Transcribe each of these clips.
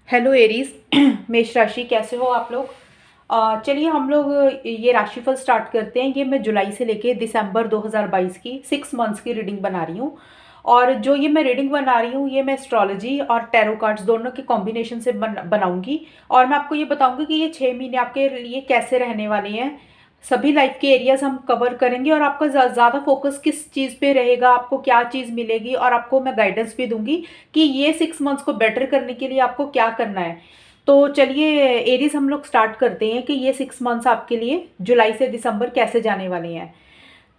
Hello Aries. मेष राशि, कैसे हो आप लोग। चलिए हम लोग ये राशिफल स्टार्ट करते हैं। ये मैं जुलाई से लेके दिसंबर 2022 की 6 मंथ्स की रीडिंग बना रही हूँ। और जो ये मैं रीडिंग बना रही हूँ, ये मैं एस्ट्रोलॉजी और टैरो कार्ड्स दोनों के कॉम्बिनेशन से बनाऊंगी। और मैं आपको ये बताऊंगी कि ये 6 महीने आपके लिए कैसे रहने वाले हैं। सभी लाइफ के एरियाज हम कवर करेंगे और आपका ज़्यादा फोकस किस चीज़ पे रहेगा, आपको क्या चीज़ मिलेगी, और आपको मैं गाइडेंस भी दूंगी कि ये 6 मंथ्स को बेटर करने के लिए आपको क्या करना है। तो चलिए एरीज, हम लोग स्टार्ट करते हैं कि ये 6 मंथ्स आपके लिए जुलाई से दिसंबर कैसे जाने वाले हैं।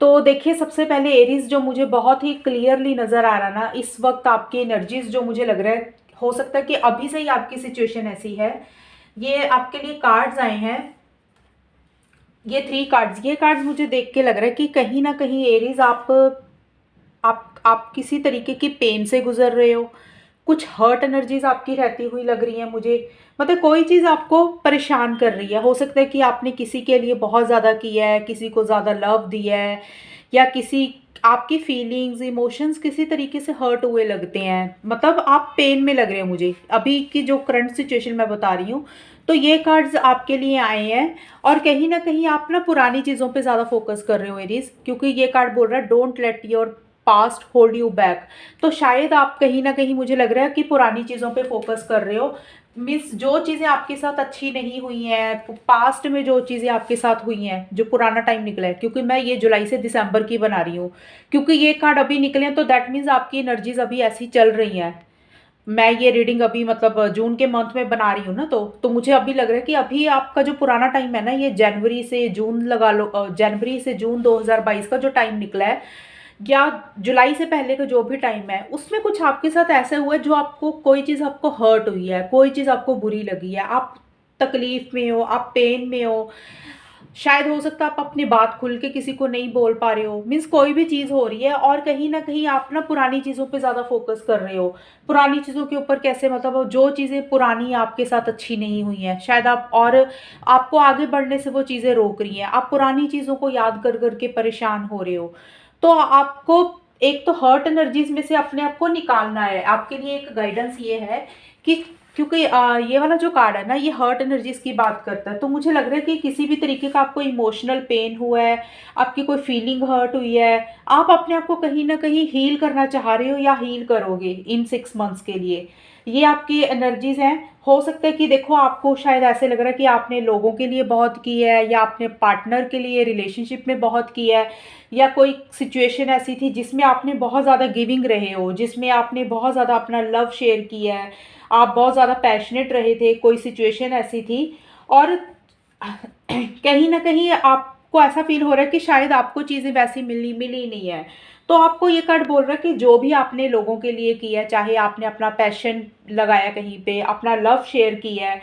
तो देखिए, सबसे पहले एरीज, जो मुझे बहुत ही क्लियरली नज़र आ रहा ना इस वक्त आपकी एनर्जीज, जो मुझे लग रहा है हो सकता है कि अभी से ही आपकी सिचुएशन ऐसी है। ये आपके लिए कार्ड्स आए हैं, ये 3 कार्ड्स। ये कार्ड्स मुझे देख के लग रहा है कि कहीं ना कहीं एरीज आप किसी तरीके की पेन से गुजर रहे हो। कुछ हर्ट एनर्जीज आपकी रहती हुई लग रही है मुझे। मतलब कोई चीज़ आपको परेशान कर रही है। हो सकता है कि आपने किसी के लिए बहुत ज़्यादा किया है, किसी को ज़्यादा लव दिया है, या किसी आपकी फीलिंग्स इमोशंस किसी तरीके से हर्ट हुए लगते हैं। मतलब आप पेन में लग रहे हो मुझे, अभी की जो करंट सिचुएशन मैं बता रही हूँ। तो ये कार्ड्स आपके लिए आए हैं। और कहीं ना कहीं आप ना पुरानी चीज़ों पे ज़्यादा फोकस कर रहे हो एरीज, क्योंकि ये कार्ड बोल रहा है don't let your past hold you back. तो शायद आप कहीं ना कहीं, मुझे लग रहा है कि पुरानी चीज़ों पे फोकस कर रहे हो। मीन्स जो चीज़ें आपके साथ अच्छी नहीं हुई हैं, पास्ट में जो चीज़ें आपके साथ हुई हैं, जो पुराना टाइम निकला है, क्योंकि मैं ये जुलाई से दिसंबर की बना रही हूँ। क्योंकि ये कार्ड अभी निकले हैं तो दैट मीन्स आपकी एनर्जीज अभी ऐसी चल रही हैं। मैं ये रीडिंग अभी मतलब जून के मंथ में बना रही हूँ ना, तो मुझे अभी लग रहा है कि अभी आपका जो पुराना टाइम है ना, ये जनवरी से जून लगा लो, जनवरी से जून 2022 का जो टाइम निकला है, या जुलाई से पहले का जो भी टाइम है, उसमें कुछ आपके साथ ऐसा हुआ है जो आपको कोई चीज़ आपको हर्ट हुई है, कोई चीज़ आपको बुरी लगी है, आप तकलीफ में हो, आप पेन में हो। शायद हो सकता है आप अपनी बात खुल के किसी को नहीं बोल पा रहे हो। मीन्स कोई भी चीज़ हो रही है और कहीं ना कहीं आप ना पुरानी चीज़ों पे ज़्यादा फोकस कर रहे हो। पुरानी चीज़ों के ऊपर कैसे, मतलब जो चीज़ें पुरानी आपके साथ अच्छी नहीं हुई हैं शायद आप, और आपको आगे बढ़ने से वो चीज़ें रोक रही हैं। आप पुरानी चीज़ों को याद कर करके परेशान हो रहे हो। तो आपको एक तो हर्ट एनर्जीज में से अपने आप को निकालना है। आपके लिए एक गाइडेंस ये है कि, क्योंकि ये वाला जो कार्ड है ना, ये हर्ट एनर्जीज की बात करता है, तो मुझे लग रहा है कि किसी भी तरीके का आपको इमोशनल पेन हुआ है, आपकी कोई फीलिंग हर्ट हुई है, आप अपने आप को कहीं ना कहीं हील करना चाह रहे हो या हील करोगे इन 6 मंथ्स के लिए। ये आपकी एनर्जीज हैं। हो सकता है कि देखो, आपको शायद ऐसे लग रहा है कि आपने लोगों के लिए बहुत की है, या आपने पार्टनर के लिए रिलेशनशिप में बहुत किया है, या कोई सिचुएशन ऐसी थी जिसमें आपने बहुत ज़्यादा गिविंग रहे हो, जिसमें आपने बहुत ज़्यादा अपना लव शेयर किया है, आप बहुत ज़्यादा पैशनेट रहे थे, कोई सिचुएशन ऐसी थी। और कहीं ना कहीं आपको ऐसा फील हो रहा है कि शायद आपको चीज़ें वैसी मिली नहीं है। तो आपको ये कार्ड बोल रहा है कि जो भी आपने लोगों के लिए किया है, चाहे आपने अपना पैशन लगाया कहीं पे, अपना लव शेयर किया है,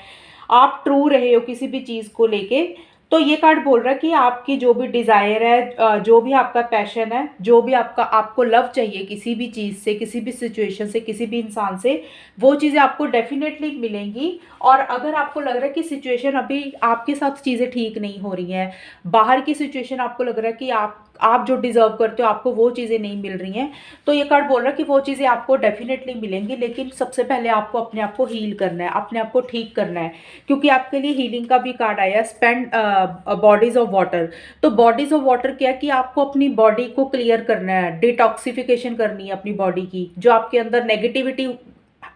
आप ट्रू रहे हो किसी भी चीज़ को लेके, तो ये कार्ड बोल रहा है कि आपकी जो भी डिज़ायर है, जो भी आपका पैशन है, जो भी आपका आपको लव चाहिए किसी भी चीज़ से, किसी भी सिचुएशन से, किसी भी इंसान से, वो चीज़ें आपको डेफिनेटली मिलेंगी। और अगर आपको लग रहा है कि सिचुएशन अभी आपके साथ चीज़ें ठीक नहीं हो रही हैं, बाहर की सिचुएशन आपको लग रहा है कि आप जो डिज़र्व करते हो आपको वो चीज़ें नहीं मिल रही हैं, तो ये कार्ड बोल रहा है कि वो चीज़ें आपको डेफिनेटली मिलेंगी। लेकिन सबसे पहले आपको अपने आप को हील करना है, अपने आप को ठीक करना है। क्योंकि आपके लिए हीलिंग का भी कार्ड आया, स्पेंड बॉडीज ऑफ वाटर। तो बॉडीज ऑफ वाटर क्या है कि आपको अपनी बॉडी को क्लियर करना है, डिटॉक्सिफिकेशन करनी है अपनी बॉडी की। जो आपके अंदर नेगेटिविटी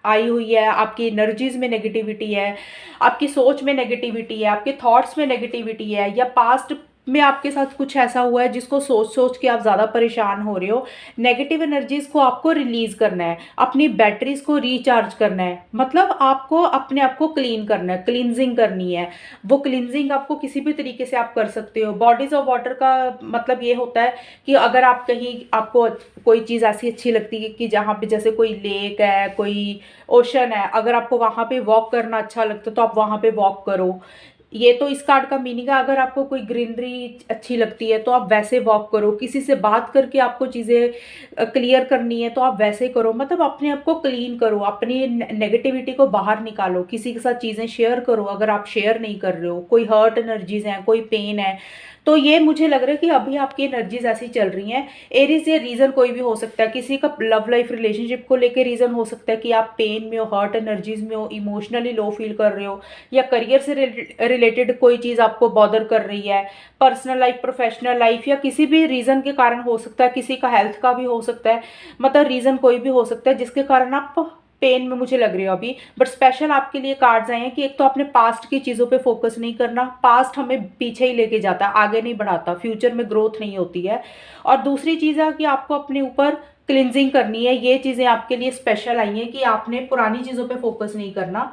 आई हुई है, आपकी एनर्जीज में नेगेटिविटी है, आपकी सोच में नेगेटिविटी है, आपके थॉट्स में नेगेटिविटी है, या पास्ट में आपके साथ कुछ ऐसा हुआ है जिसको सोच सोच के आप ज़्यादा परेशान हो रहे हो। नेगेटिव एनर्जीज को आपको रिलीज करना है, अपनी बैटरीज को रिचार्ज करना है। मतलब आपको अपने आप को क्लीन करना है, क्लींजिंग करनी है। वो क्लींजिंग आपको किसी भी तरीके से आप कर सकते हो। बॉडीज ऑफ वाटर का मतलब ये होता है कि अगर आप कहीं, आपको कोई चीज़ ऐसी अच्छी लगती है कि जहाँ पे जैसे कोई लेक है, कोई ओशन है, अगर आपको वहाँ पे वॉक करना अच्छा लगता है तो आप वहाँ पे वॉक करो। ये तो इस कार्ड का मीनिंग है। अगर आपको कोई ग्रीनरी अच्छी लगती है तो आप वैसे वॉक करो। किसी से बात करके आपको चीज़ें क्लियर करनी है तो आप वैसे करो। मतलब अपने आप को क्लीन करो, अपनी नेगेटिविटी को बाहर निकालो, किसी के साथ चीज़ें शेयर करो अगर आप शेयर नहीं कर रहे हो। कोई हर्ट एनर्जीज हैं, कोई पेन है, तो ये मुझे लग रहा है कि अभी आपकी एनर्जीज ऐसी चल रही हैं। एरीज, ये रीज़न कोई भी हो सकता है, किसी का लव लाइफ रिलेशनशिप को लेके रीज़न हो सकता है कि आप पेन में हो, हर्ट एनर्जीज में हो, इमोशनली लो फील कर रहे हो, या करियर से रिलेटेड कोई चीज़ आपको बॉदर कर रही है, पर्सनल लाइफ, प्रोफेशनल लाइफ, या किसी भी रीज़न के कारण हो सकता है, किसी का हेल्थ का भी हो सकता है, मतलब रीज़न कोई भी हो सकता है जिसके कारण आप पेन में मुझे लग रही हो अभी। बट स्पेशल आपके लिए कार्ड्स आए हैं कि एक तो आपने पास्ट की चीज़ों पे फोकस नहीं करना, पास्ट हमें पीछे ही लेके जाता है, आगे नहीं बढ़ाता, फ्यूचर में ग्रोथ नहीं होती है। और दूसरी चीज़ है कि आपको अपने ऊपर क्लिनजिंग करनी है। ये चीज़ें आपके लिए स्पेशल आई हैं कि आपने पुरानी चीज़ों पे फोकस नहीं करना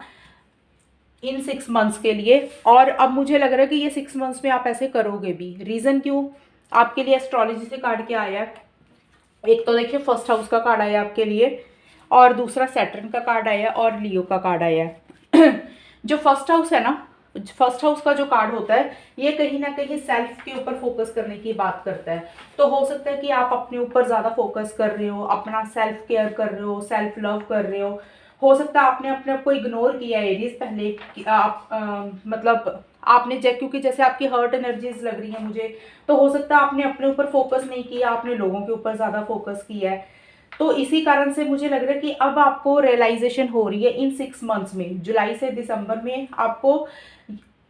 इन 6 मंथ्स के लिए। और अब मुझे लग रहा है कि ये 6 मंथ्स में आप ऐसे करोगे भी। रीज़न क्यों? आपके लिए एस्ट्रोलॉजी से कार्ड क्या आया है? एक तो देखिए फर्स्ट हाउस का कार्ड आया आपके लिए, और दूसरा सैटर्न का कार्ड आया, और लियो का कार्ड आया है। जो फर्स्ट हाउस है ना, फर्स्ट हाउस का जो कार्ड होता है, ये कहीं ना कहीं सेल्फ के ऊपर फोकस करने की बात करता है। तो हो सकता है कि आप अपने ऊपर ज़्यादा फोकस कर रहे हो, अपना सेल्फ केयर कर रहे हो, सेल्फ लव कर रहे हो सकता है आपने अपने आप को इग्नोर किया है एरीज पहले कि आप मतलब आपने क्योंकि जैसे आपकी हर्ट एनर्जीज लग रही है मुझे, तो हो सकता है आपने अपने ऊपर फोकस नहीं किया, आपने लोगों के ऊपर ज़्यादा फोकस किया है। तो इसी कारण से मुझे लग रहा है कि अब आपको रियलाइजेशन हो रही है इन 6 मंथ्स में, जुलाई से दिसंबर में आपको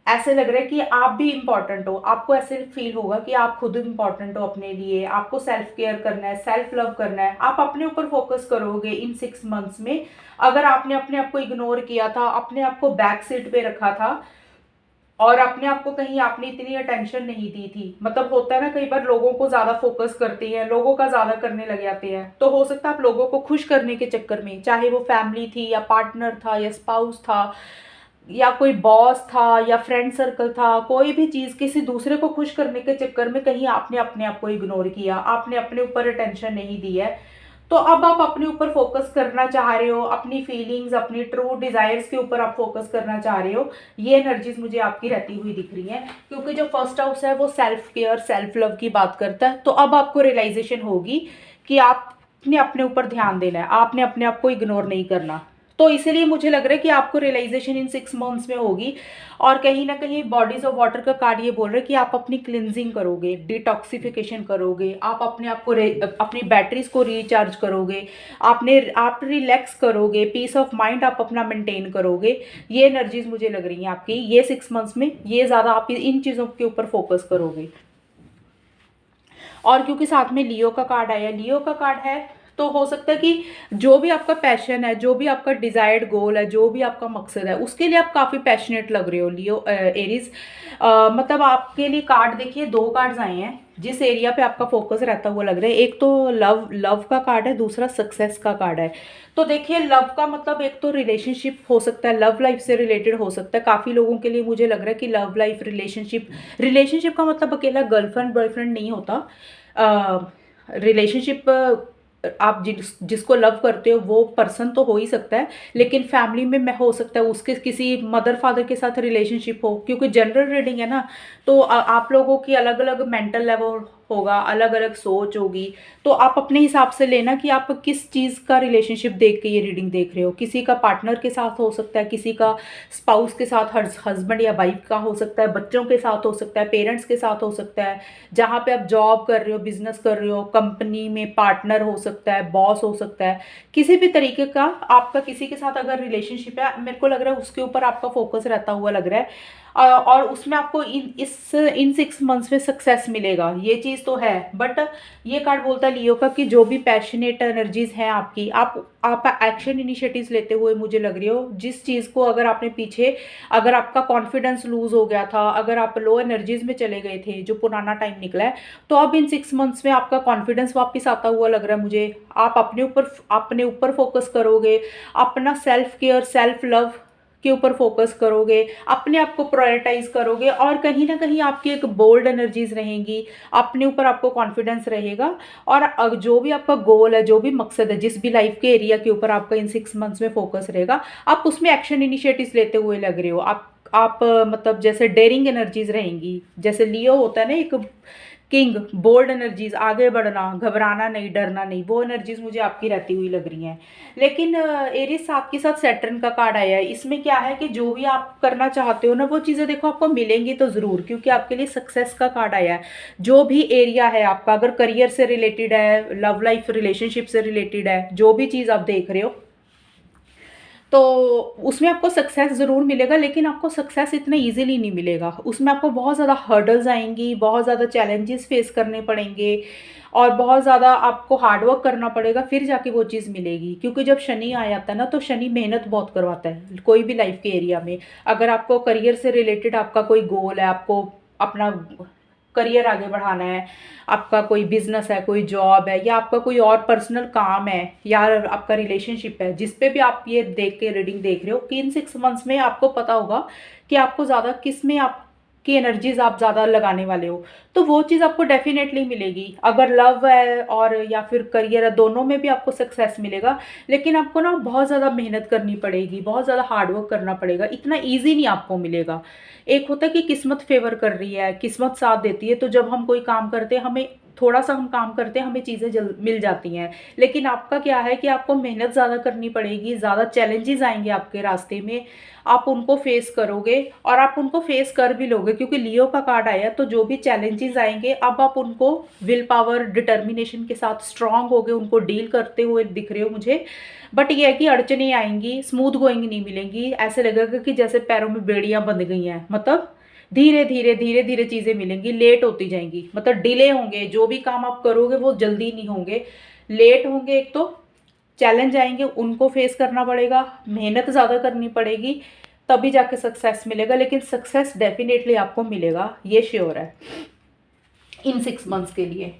ऐसे लग रहा है कि आप भी इम्पॉर्टेंट हो। आपको ऐसे फील होगा कि आप खुद इम्पॉर्टेंट हो अपने लिए, आपको सेल्फ केयर करना है, सेल्फ लव करना है, आप अपने ऊपर फोकस करोगे इन 6 मंथ्स में। अगर आपने अपने आप को इग्नोर किया था, अपने आप को बैक सीट पे रखा था, और अपने आप को कहीं आपने इतनी अटेंशन नहीं दी थी, मतलब होता है ना कई बार लोगों को ज़्यादा फोकस करते हैं, लोगों का ज़्यादा करने लग जाते हैं, तो हो सकता है आप लोगों को खुश करने के चक्कर में, चाहे वो फैमिली थी या पार्टनर था या स्पाउस था या कोई बॉस था या फ्रेंड सर्कल था, कोई भी चीज़ किसी दूसरे को खुश करने के चक्कर में कहीं आपने अपने आप को इग्नोर किया, आपने अपने ऊपर अटेंशन नहीं दी है। तो अब आप अपने ऊपर फोकस करना चाह रहे हो, अपनी फीलिंग्स, अपनी ट्रू डिजायर्स के ऊपर आप फोकस करना चाह रहे हो। ये एनर्जीज मुझे आपकी रहती हुई दिख रही हैं, क्योंकि जो फर्स्ट हाउस है वो सेल्फ केयर, सेल्फ लव की बात करता है। तो अब आपको रियलाइजेशन होगी कि आपने अपने ऊपर ध्यान देना है, आपने अपने आप को इग्नोर नहीं करना। तो इसीलिए मुझे लग रहा है कि आपको रियलाइजेशन इन 6 मंथ्स में होगी। और कहीं ना कहीं बॉडीज ऑफ वाटर का कार्ड ये बोल रहे हैं कि आप अपनी क्लिनजिंग करोगे, डिटॉक्सिफिकेशन करोगे, आप अपने आप को अपनी बैटरीज को रिचार्ज करोगे, आप रिलैक्स करोगे, पीस ऑफ माइंड आप अपना मेंटेन करोगे। ये एनर्जीज मुझे लग रही हैं आपकी ये 6 मंथ्स में, ये ज़्यादा आप इन चीज़ों के ऊपर फोकस करोगे। और क्योंकि साथ में लियो का कार्ड आया, लियो का कार्ड है, तो हो सकता है कि जो भी आपका पैशन है, जो भी आपका डिजायर्ड गोल है, जो भी आपका मकसद है, उसके लिए आप काफ़ी पैशनेट लग रहे हो लियो एरीज। मतलब आपके लिए कार्ड देखिए, दो कार्ड्स आए हैं जिस एरिया पे आपका फोकस रहता हुआ लग रहा है। एक तो लव का कार्ड है, दूसरा सक्सेस का कार्ड है। तो देखिए लव का मतलब एक तो रिलेशनशिप हो सकता है, लव लाइफ से रिलेटेड हो सकता है। काफ़ी लोगों के लिए मुझे लग रहा है कि लव लाइफ, रिलेशनशिप, रिलेशनशिप का मतलब अकेला गर्लफ्रेंड बॉयफ्रेंड नहीं होता। रिलेशनशिप आप जिसको लव करते हो वो पर्सन तो हो ही सकता है, लेकिन फैमिली में हो सकता है उसके किसी मदर फादर के साथ रिलेशनशिप हो, क्योंकि जनरल रीडिंग है ना। तो आप लोगों की अलग अलग मेंटल लेवल होगा, अलग अलग सोच होगी। तो आप अपने हिसाब से लेना कि आप किस चीज़ का रिलेशनशिप देख के ये रीडिंग देख रहे हो। किसी का पार्टनर के साथ हो सकता है, किसी का स्पाउस के साथ, हस्बैंड या वाइफ का हो सकता है, बच्चों के साथ हो सकता है, पेरेंट्स के साथ हो सकता है, जहाँ पे आप जॉब कर रहे हो, बिजनेस कर रहे हो, कंपनी में पार्टनर हो सकता है, बॉस हो सकता है, किसी भी तरीके का आपका किसी के साथ अगर रिलेशनशिप है, मेरे को लग रहा है उसके ऊपर आपका फोकस रहता हुआ लग रहा है। और उसमें आपको इन 6 मंथ्स में सक्सेस मिलेगा, ये चीज़ तो है। बट ये कार्ड बोलता है लियो का कि जो भी पैशनेट एनर्जीज हैं आपकी, आप एक्शन इनिशिएटिव्स लेते हुए मुझे लग रही हो। जिस चीज़ को अगर आपने पीछे, अगर आपका कॉन्फिडेंस लूज हो गया था, अगर आप लो एनर्जीज में चले गए थे, जो पुराना टाइम निकला है, तो अब इन 6 मंथ्स में आपका कॉन्फिडेंस वापस आता हुआ लग रहा है मुझे। आप अपने ऊपर फोकस करोगे, अपना सेल्फ केयर, सेल्फ लव के ऊपर फोकस करोगे, अपने आप को प्रायोरिटाइज करोगे, और कहीं ना कहीं आपकी एक बोल्ड एनर्जीज रहेंगी, अपने ऊपर आपको कॉन्फिडेंस रहेगा। और जो भी आपका गोल है, जो भी मकसद है, जिस भी लाइफ के एरिया के ऊपर आपका इन 6 मंथ्स में फोकस रहेगा, आप उसमें एक्शन इनिशिएटिव्स लेते हुए लग रहे हो। आप मतलब जैसे डेयरिंग एनर्जीज रहेंगी, जैसे लियो होता है ना एक किंग, बोल्ड एनर्जीज़, आगे बढ़ना, घबराना नहीं, डरना नहीं, वो एनर्जीज़ मुझे आपकी रहती हुई लग रही हैं। लेकिन एरीज़ साथ के साथ सैटर्न का कार्ड आया है, इसमें क्या है कि जो भी आप करना चाहते हो ना, वो चीज़ें देखो आपको मिलेंगी तो ज़रूर, क्योंकि आपके लिए सक्सेस का कार्ड आया है। जो भी एरिया है आपका, अगर करियर से रिलेटेड है, लव लाइफ रिलेशनशिप से रिलेटेड है, जो भी चीज़ आप देख रहे हो, तो उसमें आपको सक्सेस ज़रूर मिलेगा, लेकिन आपको सक्सेस इतना ईज़िली नहीं मिलेगा। उसमें आपको बहुत ज़्यादा हर्डल्स आएँगी, बहुत ज़्यादा चैलेंजेस फेस करने पड़ेंगे और बहुत ज़्यादा आपको हार्ड वर्क करना पड़ेगा, फिर जाके वो चीज़ मिलेगी। क्योंकि जब शनि आ जाता है ना, तो शनि मेहनत बहुत करवाता है, कोई भी लाइफ़ के एरिया में। अगर आपको करियर से रिलेटेड आपका कोई गोल है, आपको अपना करियर आगे बढ़ाना है, आपका कोई बिज़नेस है, कोई जॉब है, या आपका कोई और पर्सनल काम है, या आपका रिलेशनशिप है, जिस पे भी आप ये देख के रीडिंग देख रहे हो कि इन 6 मंथ्स में आपको पता होगा कि आपको ज़्यादा किस में आपकी एनर्जीज़ आप ज़्यादा लगाने वाले हो, तो वो चीज़ आपको डेफ़िनेटली मिलेगी। अगर लव है और या फिर करियर है, दोनों में भी आपको सक्सेस मिलेगा, लेकिन आपको ना बहुत ज़्यादा मेहनत करनी पड़ेगी, बहुत ज़्यादा हार्ड वर्क करना पड़ेगा, इतना ईज़ी नहीं आपको मिलेगा। एक होता है कि किस्मत फ़ेवर कर रही है, किस्मत साथ देती है, तो जब हम कोई काम करते हैं, हमें थोड़ा-सा हम काम करते हैं, हमें चीज़ें जल मिल जाती हैं। लेकिन आपका क्या है कि आपको मेहनत ज़्यादा करनी पड़ेगी, ज़्यादा चैलेंजेज़ आएँगे आपके रास्ते में, आप उनको फ़ेस करोगे और आप उनको फ़ेस कर भी लोगे, क्योंकि लियो का कार्ड आया, तो जो भी चैलेंजेज़ आएँगे, अब आप उनको विल पावर, डिटर्मिनेशन के साथ स्ट्रॉन्ग होके उनको डील करते हुए दिख रहे हो मुझे। बट ये है कि अड़चनें आएँगी, स्मूथ गोइंग नहीं मिलेंगी, ऐसे लगेगा कि जैसे पैरों में बेड़ियाँ बंध गई हैं। मतलब धीरे-धीरे, धीरे-धीरे चीज़ें मिलेंगी, लेट होती जाएँगी, मतलब डिले होंगे, जो भी काम आप करोगे वो जल्दी नहीं होंगे, लेट होंगे। एक तो चैलेंज आएँगे, उनको फेस करना पड़ेगा, मेहनत ज़्यादा करनी पड़ेगी, तभी जाके सक्सेस मिलेगा, लेकिन सक्सेस डेफ़िनेटली आपको मिलेगा, ये श्योर है, इन 6 मंथ्स के लिए।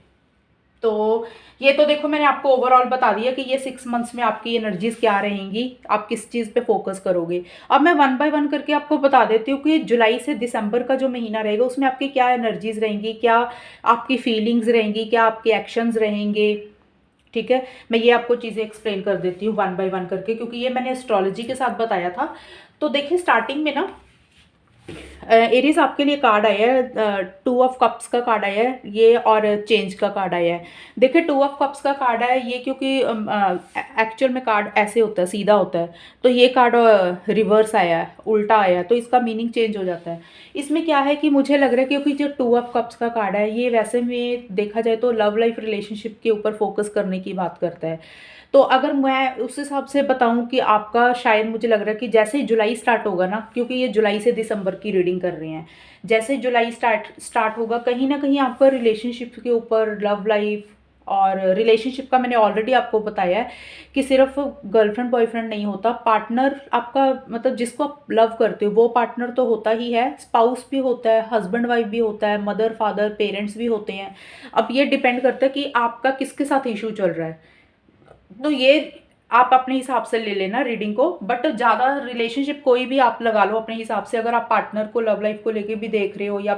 तो ये तो देखो मैंने आपको ओवरऑल बता दिया कि ये 6 मंथ्स में आपकी एनर्जीज़ क्या रहेंगी, आप किस चीज़ पे फ़ोकस करोगे। अब मैं वन बाय वन करके आपको बता देती हूँ कि जुलाई से दिसंबर का जो महीना रहेगा, उसमें आपकी क्या एनर्जीज़ रहेंगी, क्या आपकी फीलिंग्स रहेंगी, क्या आपके एक्शंस रहेंगे, ठीक है? मैं ये आपको चीज़ें एक्सप्लेन कर देती हूँ वन बाय वन करके, क्योंकि ये मैंने एस्ट्रोलॉजी के साथ बताया था। तो देखिए स्टार्टिंग में ना एरीज आपके लिए कार्ड आया है, 2 ऑफ कप्स का कार्ड आया है ये, और चेंज का कार्ड आया है। देखिए 2 ऑफ कप्स का कार्ड है ये, क्योंकि एक्चुअल में कार्ड ऐसे होता है, सीधा होता है, तो ये कार्ड रिवर्स आया है, उल्टा आया है, तो इसका मीनिंग चेंज हो जाता है। इसमें क्या है कि मुझे लग रहा है, क्योंकि जो 2 ऑफ कप्स का कार्ड है, ये वैसे में देखा जाए तो लव लाइफ रिलेशनशिप के ऊपर फोकस करने की बात करता है। तो अगर मैं उस हिसाब से बताऊँ कि आपका, शायद मुझे लग रहा है कि जैसे ही जुलाई स्टार्ट होगा ना, क्योंकि ये जुलाई से दिसंबर की रीडिंग कर रहे हैं, जैसे ही जुलाई स्टार्ट होगा, कहीं न कहीं आपका रिलेशनशिप के ऊपर, लव लाइफ और रिलेशनशिप का मैंने ऑलरेडी आपको बताया है कि सिर्फ़ गर्लफ्रेंड बॉयफ्रेंड नहीं होता, पार्टनर आपका, मतलब जिसको आप लव करते हो वो पार्टनर तो होता ही है, स्पाउस भी होता है, हस्बैंड वाइफ भी होता है, मदर फादर पेरेंट्स भी होते हैं। अब ये डिपेंड करता है कि आपका किसके साथ इश्यू चल रहा है। तो ये आप अपने हिसाब से ले लेना रीडिंग को, बट ज़्यादा रिलेशनशिप कोई भी आप लगा लो अपने हिसाब से, अगर आप पार्टनर को लव लाइफ को लेके भी देख रहे हो, या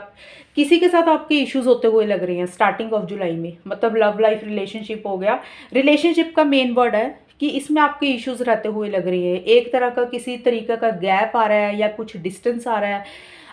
किसी के साथ आपके इश्यूज होते हुए लग रहे हैं स्टार्टिंग ऑफ जुलाई में, मतलब लव लाइफ रिलेशनशिप हो गया, रिलेशनशिप का मेन वर्ड है कि इसमें आपके इश्यूज रहते हुए लग रहे हैं, एक तरह का किसी तरीके का गैप आ रहा है या कुछ डिस्टेंस आ रहा है,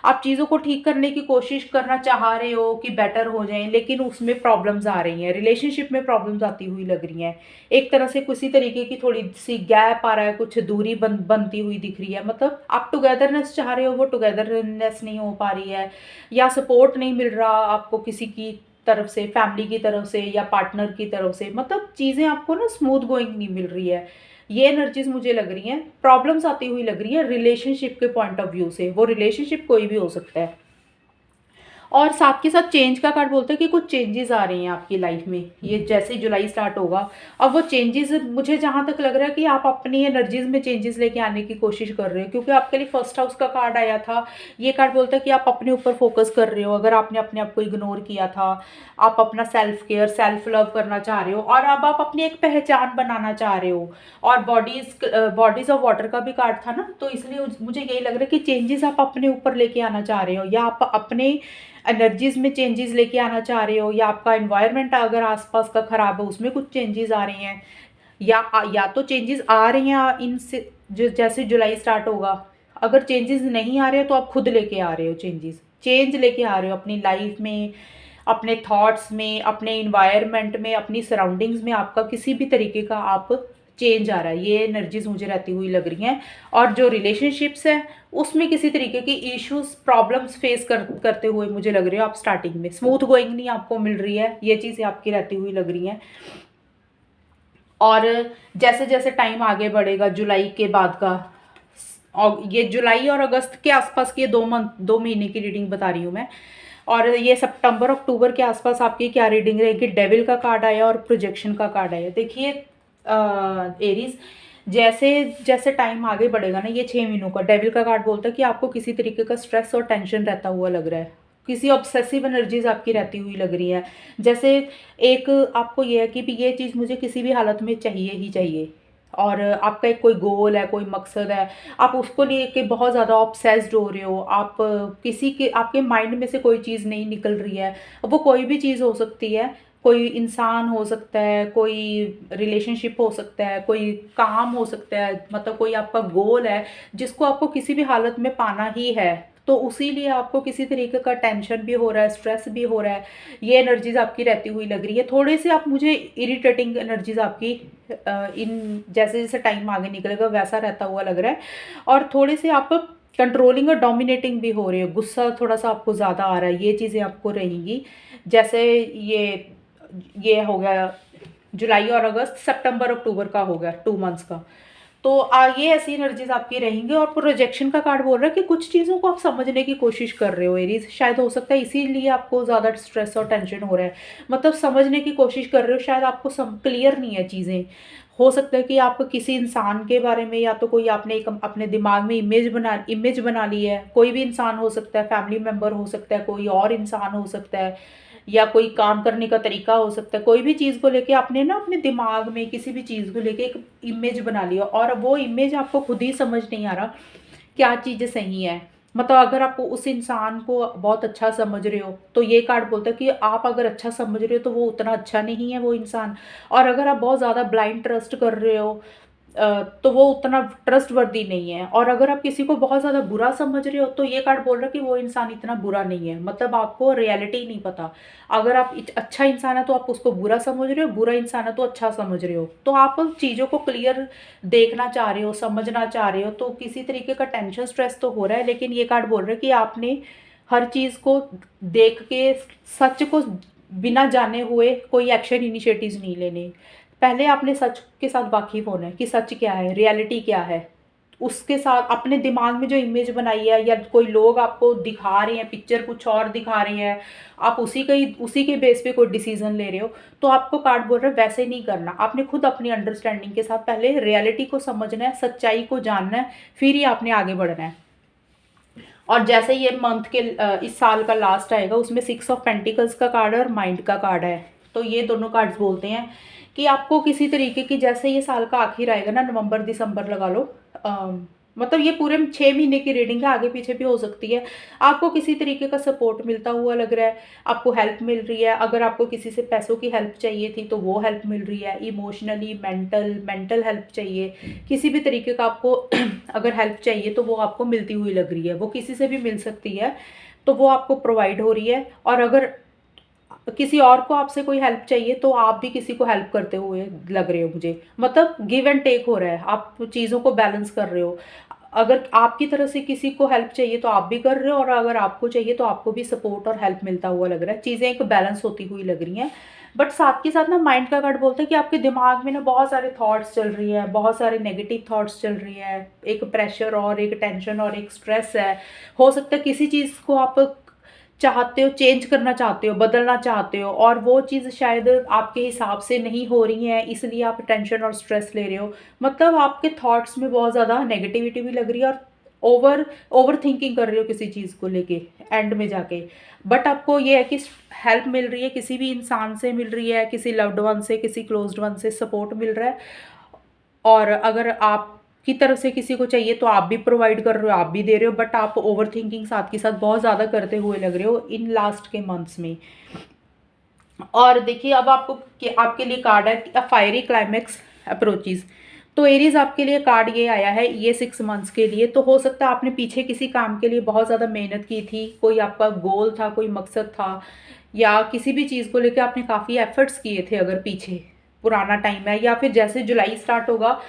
आप चीज़ों को ठीक करने की कोशिश करना चाह रहे हो कि बेटर हो जाएं, लेकिन उसमें प्रॉब्लम्स आ रही हैं, रिलेशनशिप में प्रॉब्लम्स आती हुई लग रही हैं, एक तरह से किसी तरीके की थोड़ी सी गैप आ रहा है, कुछ दूरी बनती हुई दिख रही है, मतलब आप टुगेदरनेस चाह रहे हो, वो टुगेदरनेस नहीं हो पा रही है, या सपोर्ट नहीं मिल रहा आपको किसी की तरफ से, फैमिली की तरफ से या पार्टनर की तरफ से, मतलब चीज़ें आपको ना स्मूथ गोइंग नहीं मिल रही है। ये एनर्जीज मुझे लग रही हैं, प्रॉब्लम्स आती हुई लग रही है रिलेशनशिप के पॉइंट ऑफ व्यू से, वो रिलेशनशिप कोई भी हो सकता है। और साथ के साथ चेंज का कार्ड बोलते हैं कि कुछ चेंजेस आ रहे हैं आपकी लाइफ में, ये जैसे ही जुलाई स्टार्ट होगा। अब वो चेंजेस मुझे जहाँ तक लग रहा है कि आप अपनी एनर्जीज में चेंजेस लेके आने की कोशिश कर रहे हो, क्योंकि आपके लिए फर्स्ट हाउस का कार्ड आया था। ये कार्ड बोलता है कि आप अपने ऊपर फोकस कर रहे हो, अगर आपने अपने आप को इग्नोर किया था, आप अपना सेल्फ केयर, सेल्फ लव करना चाह रहे हो, और अब आप अपनी एक पहचान बनाना चाह रहे हो। और बॉडीज ऑफ वाटर का भी कार्ड था ना, तो इसलिए मुझे यही लग रहा है कि चेंजेस आप अपने ऊपर लेके आना चाह रहे हो, या आप अपने एनर्जीज में चेंजेस लेके आना चाह रहे हो, या आपका एनवायरनमेंट अगर आसपास का ख़राब है उसमें कुछ चेंजेस आ रहे हैं, या तो चेंजेस आ रहे हैं इनसे, जो जैसे जुलाई स्टार्ट होगा। अगर चेंजेस नहीं आ रहे हैं तो आप खुद लेके आ रहे हो, चेंज लेके आ रहे हो अपनी लाइफ में, अपने थॉट्स में, अपने इन्वायरमेंट में, अपनी सराउंडिंग्स में आपका किसी भी तरीके का आप चेंज आ रहा है, ये एनर्जीज मुझे रहती हुई लग रही हैं। और जो रिलेशनशिप्स हैं उसमें किसी तरीके की इश्यूज प्रॉब्लम्स फेस करते हुए मुझे लग रही है आप स्टार्टिंग में, स्मूथ गोइंग नहीं आपको मिल रही है, ये चीज़ें आपकी रहती हुई लग रही हैं। और जैसे जैसे टाइम आगे बढ़ेगा जुलाई के बाद का, और ये जुलाई और अगस्त के आसपास की ये 2 महीने की रीडिंग बता रही हूँ मैं। और ये सितंबर अक्टूबर के आसपास आपकी क्या रीडिंग रहेगी, डेविल का कार्ड आया और प्रोजेक्शन का कार्ड आया। देखिए एरीज, जैसे जैसे टाइम आगे बढ़ेगा ना, ये 6 महीनों का, डेविल का कार्ड बोलता है कि आपको किसी तरीके का स्ट्रेस और टेंशन रहता हुआ लग रहा है, किसी ऑब्सेसिव एनर्जीज आपकी रहती हुई लग रही है। जैसे एक आपको ये है कि भी ये चीज़ मुझे किसी भी हालत में चाहिए ही चाहिए, और आपका एक कोई गोल है, कोई मकसद है, आप उसको लेके बहुत ज़्यादा ऑब्सेस्ड हो रहे हो, आप किसी के आपके माइंड में से कोई चीज़ नहीं निकल रही है। अब वो कोई भी चीज़ हो सकती है, कोई इंसान हो सकता है, कोई रिलेशनशिप हो सकता है, कोई काम हो सकता है, मतलब कोई आपका गोल है जिसको आपको किसी भी हालत में पाना ही है। तो उसी लिए आपको किसी तरीके का टेंशन भी हो रहा है, स्ट्रेस भी हो रहा है, ये एनर्जीज आपकी रहती हुई लग रही है। थोड़े से आप मुझे इरिटेटिंग एनर्जीज आपकी इन जैसे जैसे टाइम आगे निकलेगा वैसा रहता हुआ लग रहा है। और थोड़े से आप कंट्रोलिंग और डोमिनेटिंग भी हो रहे हो, गुस्सा थोड़ा सा आपको ज़्यादा आ रहा है, ये चीज़ें आपको रहेंगी। जैसे ये हो गया जुलाई और अगस्त, सितंबर अक्टूबर का हो गया 2 मंथ्स का। तो ये ऐसी एनर्जीज आपकी रहेंगी। और प्रोजेक्शन का कार्ड बोल रहा है कि कुछ चीज़ों को आप समझने की कोशिश कर रहे हो एरीज, शायद हो सकता है इसीलिए आपको ज़्यादा स्ट्रेस और टेंशन हो रहा है। मतलब समझने की कोशिश कर रहे हो, शायद आपको क्लियर नहीं है चीज़ें। हो सकता है कि आप किसी इंसान के बारे में, या तो कोई आपने एक अपने दिमाग में इमेज बना ली है, कोई भी इंसान हो सकता है, फैमिली मेम्बर हो सकता है, कोई और इंसान हो सकता है, या कोई काम करने का तरीका हो सकता है। कोई भी चीज़ को लेके आपने ना अपने दिमाग में किसी भी चीज़ को लेके एक इमेज बना लिया, और वो इमेज आपको खुद ही समझ नहीं आ रहा क्या चीज़ें सही है। मतलब अगर आप उस इंसान को बहुत अच्छा समझ रहे हो, तो ये कार्ड बोलता है कि आप अगर अच्छा समझ रहे हो तो वो उतना अच्छा नहीं है वो इंसान। और अगर आप बहुत ज़्यादा ब्लाइंड ट्रस्ट कर रहे हो, तो वो उतना ट्रस्टवर्दी नहीं है। और अगर आप किसी को बहुत ज़्यादा बुरा समझ रहे हो, तो ये कार्ड बोल रहा है कि वो इंसान इतना बुरा नहीं है, मतलब आपको रियलिटी नहीं पता। अगर आप अच्छा इंसान है तो आप उसको बुरा समझ रहे हो, बुरा इंसान है तो अच्छा समझ रहे हो। तो आप चीज़ों को क्लियर देखना चाह रहे हो, समझना चाह रहे हो, तो किसी तरीके का टेंशन स्ट्रेस तो हो रहा है। लेकिन ये कार्ड बोल रहा है कि आपने हर चीज़ को देख के, सच को बिना जाने हुए कोई एक्शन इनिशिएटिव्स नहीं लेने। पहले आपने सच के साथ वाकिफ़ होना है कि सच क्या है, रियलिटी क्या है। उसके साथ अपने दिमाग में जो इमेज बनाई है, या कोई लोग आपको दिखा रहे हैं, पिक्चर कुछ और दिखा रहे हैं, आप उसी के बेस पे कोई डिसीज़न ले रहे हो, तो आपको कार्ड बोल रहा है वैसे नहीं करना। आपने खुद अपनी अंडरस्टैंडिंग के साथ पहले रियलिटी को समझना है, सच्चाई को जानना है, फिर ही आपने आगे बढ़ना है। और जैसे ये मंथ के इस साल का लास्ट आएगा, उसमें 6 ऑफ पेंटिकल्स का कार्ड है और माइंड का कार्ड है। तो ये दोनों कार्ड्स बोलते हैं कि आपको किसी तरीके की, जैसे ये साल का आखिर आएगा ना, नवंबर दिसंबर लगा लो, मतलब ये पूरे 6 महीने की रीडिंग है, आगे पीछे भी हो सकती है। आपको किसी तरीके का सपोर्ट मिलता हुआ लग रहा है, आपको हेल्प मिल रही है। अगर आपको किसी से पैसों की हेल्प चाहिए थी तो वो हेल्प मिल रही है, इमोशनली मेंटल हेल्प चाहिए, किसी भी तरीके का आपको अगर हेल्प चाहिए तो वो आपको मिलती हुई लग रही है। वो किसी से भी मिल सकती है, तो वो आपको प्रोवाइड हो रही है। और अगर किसी और को आपसे कोई हेल्प चाहिए तो आप भी किसी को हेल्प करते हुए लग रहे हो मुझे, मतलब गिव एंड टेक हो रहा है, आप चीज़ों को बैलेंस कर रहे हो। अगर आपकी तरफ से किसी को हेल्प चाहिए तो आप भी कर रहे हो, और अगर आपको चाहिए तो आपको भी सपोर्ट और हेल्प मिलता हुआ लग रहा है। चीज़ें एक बैलेंस होती हुई लग रही हैं। बट साथ के साथ ना माइंड का कार्ड बोलता है कि आपके दिमाग में ना बहुत सारे थॉट्स चल रही है, बहुत सारे नेगेटिव थॉट्स चल रही है, एक प्रेशर और एक टेंशन और एक स्ट्रेस है। हो सकता है किसी चीज़ को आप चाहते हो, चेंज करना चाहते हो, बदलना चाहते हो, और वो चीज़ शायद आपके हिसाब से नहीं हो रही है, इसलिए आप टेंशन और स्ट्रेस ले रहे हो। मतलब आपके थॉट्स में बहुत ज़्यादा नेगेटिविटी भी लग रही है, और ओवर थिंकिंग कर रहे हो किसी चीज़ को लेके एंड में जाके। बट आपको ये है कि हेल्प मिल रही है, किसी भी इंसान से मिल रही है, किसी लव्ड वन से, किसी क्लोज्ड वन से सपोर्ट मिल रहा है। और अगर आपकी तरफ से किसी को चाहिए तो आप भी प्रोवाइड कर रहे हो, आप भी दे रहे हो। बट आप ओवर थिंकिंग साथ के साथ बहुत ज़्यादा करते हुए लग रहे हो इन लास्ट के मंथ्स में। और देखिए अब आपके लिए कार्ड है अ फायरी क्लाइमेक्स अप्रोचेस। तो एरीज आपके लिए कार्ड ये आया है, ये 6 मंथ्स के लिए। तो हो सकता है आपने पीछे किसी काम के लिए बहुत ज़्यादा मेहनत की थी, कोई आपका गोल था, कोई मकसद था, या किसी भी चीज़ को लेके आपने काफ़ी एफर्ट्स किए थे, अगर पीछे पुराना टाइम है, या फिर जैसे जुलाई स्टार्ट होगा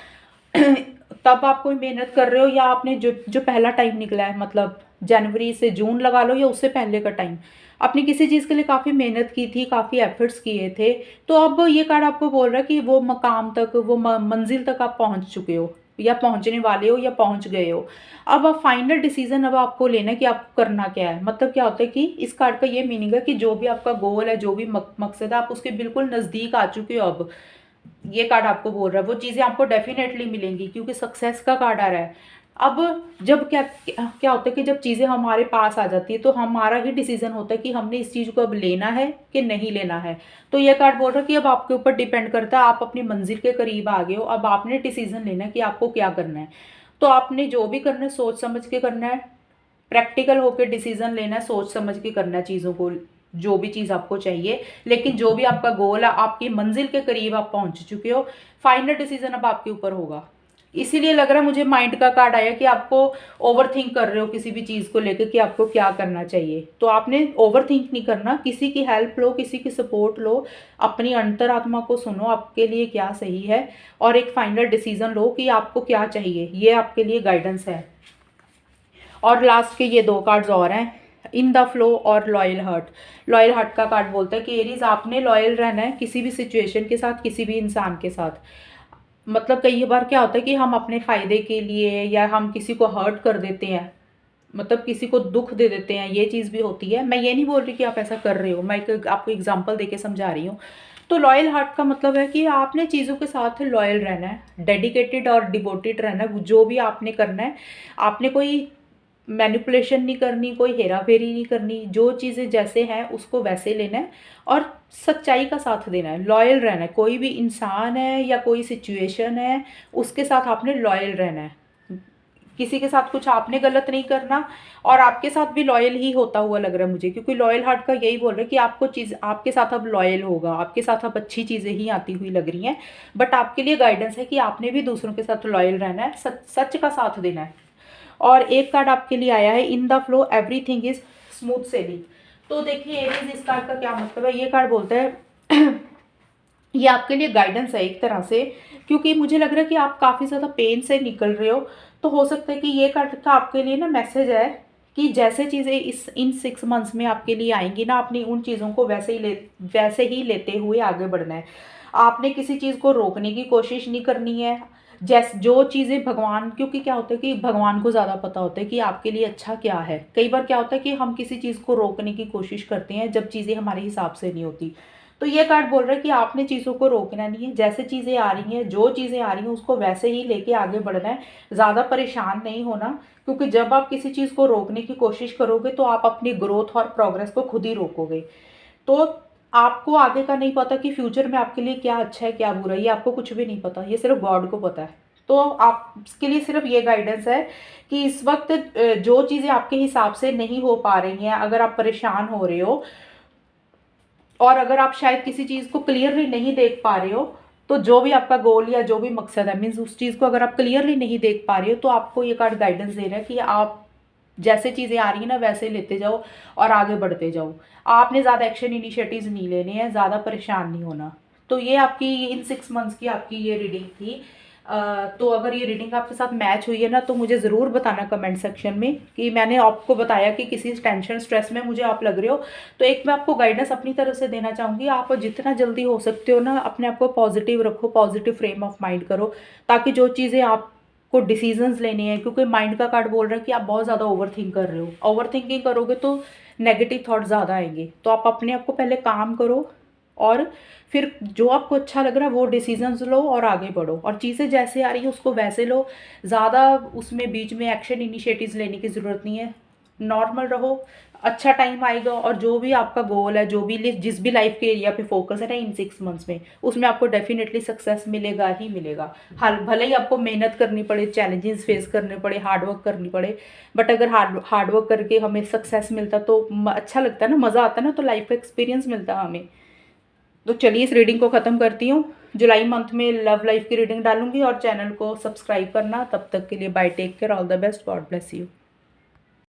तब आप कोई मेहनत कर रहे हो, या आपने जो जो पहला टाइम निकला है, मतलब जनवरी से जून लगा लो या उससे पहले का टाइम, आपने किसी चीज़ के लिए काफ़ी मेहनत की थी, काफ़ी एफर्ट्स किए थे, तो अब ये कार्ड आपको बोल रहा है कि वो मकाम तक, वो मंजिल तक आप पहुंच चुके हो, या पहुंचने वाले हो, या पहुंच गए हो। अब आप फाइनल डिसीजन अब आपको लेना है कि आपको करना क्या है। मतलब क्या होता है कि इस कार्ड का ये मीनिंग है कि जो भी आपका गोल है, जो भी मकसद है, आप उसके बिल्कुल नज़दीक आ चुके हो। अब ये कार्ड आपको बोल रहा है वो चीज़ें आपको डेफिनेटली मिलेंगी, क्योंकि सक्सेस का कार्ड आ रहा है। अब जब क्या क्या होता है कि जब चीज़ें हमारे पास आ जाती है, तो हमारा ही डिसीजन होता है कि हमने इस चीज़ को अब लेना है कि नहीं लेना है। तो ये कार्ड बोल रहा है कि अब आपके ऊपर डिपेंड करता है, आप अपनी मंजिल के करीब आ गए हो, अब आपने डिसीजन लेना है कि आपको क्या करना है। तो आपने जो भी करना है सोच समझ के करना है, प्रैक्टिकल होकर डिसीजन लेना है, सोच समझ के करना है चीज़ों को, जो भी चीज़ आपको चाहिए। लेकिन जो भी आपका गोल है, आपकी मंजिल के करीब आप पहुंच चुके हो, फाइनल डिसीजन अब आपके ऊपर होगा। इसीलिए लग रहा है मुझे माइंड का कार्ड आया कि आपको ओवर थिंक कर रहे हो किसी भी चीज़ को लेकर कि आपको क्या करना चाहिए। तो आपने ओवर थिंक नहीं करना, किसी की हेल्प लो, किसी की सपोर्ट लो, अपनी अंतरात्मा को सुनो, आपके लिए क्या सही है, और एक फाइनल डिसीजन लो कि आपको क्या चाहिए। ये आपके लिए गाइडेंस है। और लास्ट के ये दो कार्ड्स और हैं, इन द फ्लो और लॉयल हार्ट। लॉयल हार्ट का कार्ड बोलता है कि एरीज, आपने लॉयल रहना है किसी भी सिचुएशन के साथ, किसी भी इंसान के साथ। मतलब कई बार क्या होता है कि हम अपने फ़ायदे के लिए, या हम किसी को हर्ट कर देते हैं, मतलब किसी को दुख दे देते हैं, ये चीज़ भी होती है। मैं ये नहीं बोल रही कि आप ऐसा कर रहे हो, मैं एक आपको एग्जांपल देके समझा रही हूँ। तो लॉयल हार्ट का मतलब है कि आपने चीज़ों के साथ लॉयल रहना है, डेडिकेटेड और डिवोटेड रहना है, जो भी आपने करना है। आपने कोई मैनिपुलेशन नहीं करनी, कोई हेरा फेरी नहीं करनी, जो चीज़ें जैसे हैं उसको वैसे लेना है, और सच्चाई का साथ देना है, लॉयल रहना है। कोई भी इंसान है या कोई सिचुएशन है, उसके साथ आपने लॉयल रहना है। किसी के साथ कुछ आपने गलत नहीं करना, और आपके साथ भी लॉयल ही होता हुआ लग रहा है मुझे, क्योंकि लॉयल हार्ट का यही बोल रहा है कि आपको चीज़ आपके साथ अब लॉयल होगा, आपके साथ अब अच्छी चीज़ें ही आती हुई लग रही हैं। बट आपके लिए गाइडेंस है कि आपने भी दूसरों के साथ लॉयल रहना है, सच सच का साथ देना है। और एक कार्ड आपके लिए आया है, in the flow everything is smooth selling. तो देखिए एरीज, इस कार्ड का क्या मतलब है। ये कार्ड बोलता है ये आपके लिए गाइडेंस है एक तरह से, क्योंकि मुझे लग रहा है कि आप काफ़ी ज़्यादा पेन से निकल रहे हो। तो हो सकता है कि ये कार्ड का आपके लिए ना मैसेज है कि जैसे चीज़ें इस इन 6 मंथ्स में आपके लिए आएंगी ना, अपनी उन चीज़ों को वैसे ही लेते हुए आगे बढ़ना है। आपने किसी चीज़ को रोकने की कोशिश नहीं करनी है। जो चीज़ें भगवान, क्योंकि क्या होता है कि भगवान को ज़्यादा पता होता है कि आपके लिए अच्छा क्या है। कई बार क्या होता है कि हम किसी चीज़ को रोकने की कोशिश करते हैं जब चीज़ें हमारे हिसाब से नहीं होती। तो ये कार्ड बोल रहा है कि आपने चीज़ों को रोकना नहीं है, जैसे चीज़ें आ रही हैं, जो चीज़ें आ रही हैं उसको वैसे ही लेके आगे बढ़ना है, ज़्यादा परेशान नहीं होना। क्योंकि जब आप किसी चीज़ को रोकने की कोशिश करोगे तो आप अपनी ग्रोथ और प्रोग्रेस को खुद ही रोकोगे। तो आपको आगे का नहीं पता कि फ्यूचर में आपके लिए क्या अच्छा है, क्या बुरा है, ये आपको कुछ भी नहीं पता, ये सिर्फ गॉड को पता है। तो आपके लिए सिर्फ ये गाइडेंस है कि इस वक्त जो चीज़ें आपके हिसाब से नहीं हो पा रही हैं, अगर आप परेशान हो रहे हो, और अगर आप शायद किसी चीज़ को क्लियरली नहीं देख पा रहे हो, तो जो भी आपका गोल या जो भी मकसद है, मीन्स उस चीज़ को अगर आप क्लियरली नहीं देख पा रहे हो, तो आपको ये कार्ड गाइडेंस दे रहा है कि आप जैसे चीज़ें आ रही हैं ना वैसे लेते जाओ और आगे बढ़ते जाओ। आपने ज़्यादा एक्शन इनिशिएटिव्स नहीं लेने हैं, ज़्यादा परेशान नहीं होना। तो ये आपकी इन 6 मंथ्स की आपकी ये रीडिंग थी। तो अगर ये रीडिंग आपके साथ मैच हुई है ना, तो मुझे ज़रूर बताना कमेंट सेक्शन में कि मैंने आपको बताया कि किसी टेंशन स्ट्रेस में मुझे आप लग रहे हो। तो एक मैं आपको गाइडेंस अपनी तरफ से देना चाहूँगी, आप जितना जल्दी हो सकते हो ना अपने आप को पॉजिटिव रखो, पॉजिटिव फ्रेम ऑफ माइंड करो, ताकि जो चीज़ें आप को डिसीजंस लेने हैं, क्योंकि माइंड का कार्ड बोल रहा है कि आप बहुत ज़्यादा ओवर थिंक कर रहे हो। ओवर थिंकिंग करोगे तो नेगेटिव थॉट ज़्यादा आएंगे। तो आप अपने आप को पहले काम करो, और फिर जो आपको अच्छा लग रहा है वो डिसीजंस लो और आगे बढ़ो, और चीज़ें जैसे आ रही है उसको वैसे लो। ज़्यादा उसमें बीच में एक्शन इनिशिएटिव्स लेने की ज़रूरत नहीं है। नॉर्मल रहो, अच्छा टाइम आएगा, और जो भी आपका गोल है, जो भी जिस भी लाइफ के एरिया पे फोकस है ना इन 6 मंथ्स में, उसमें आपको डेफिनेटली सक्सेस मिलेगा ही मिलेगा। हाल भले ही आपको मेहनत करनी पड़े, चैलेंजेस फेस करने पड़े, हार्डवर्क करनी पड़े, बट अगर हार्डवर्क करके हमें सक्सेस मिलता तो अच्छा लगता है ना, मज़ा आता है ना, तो लाइफ का एक्सपीरियंस मिलता है हमें। तो चलिए इस रीडिंग को ख़त्म करती हूँ। जुलाई मंथ में लव लाइफ की रीडिंग डालूंगी, और चैनल को सब्सक्राइब करना। तब तक के लिए bye, take care, all the best, God bless you.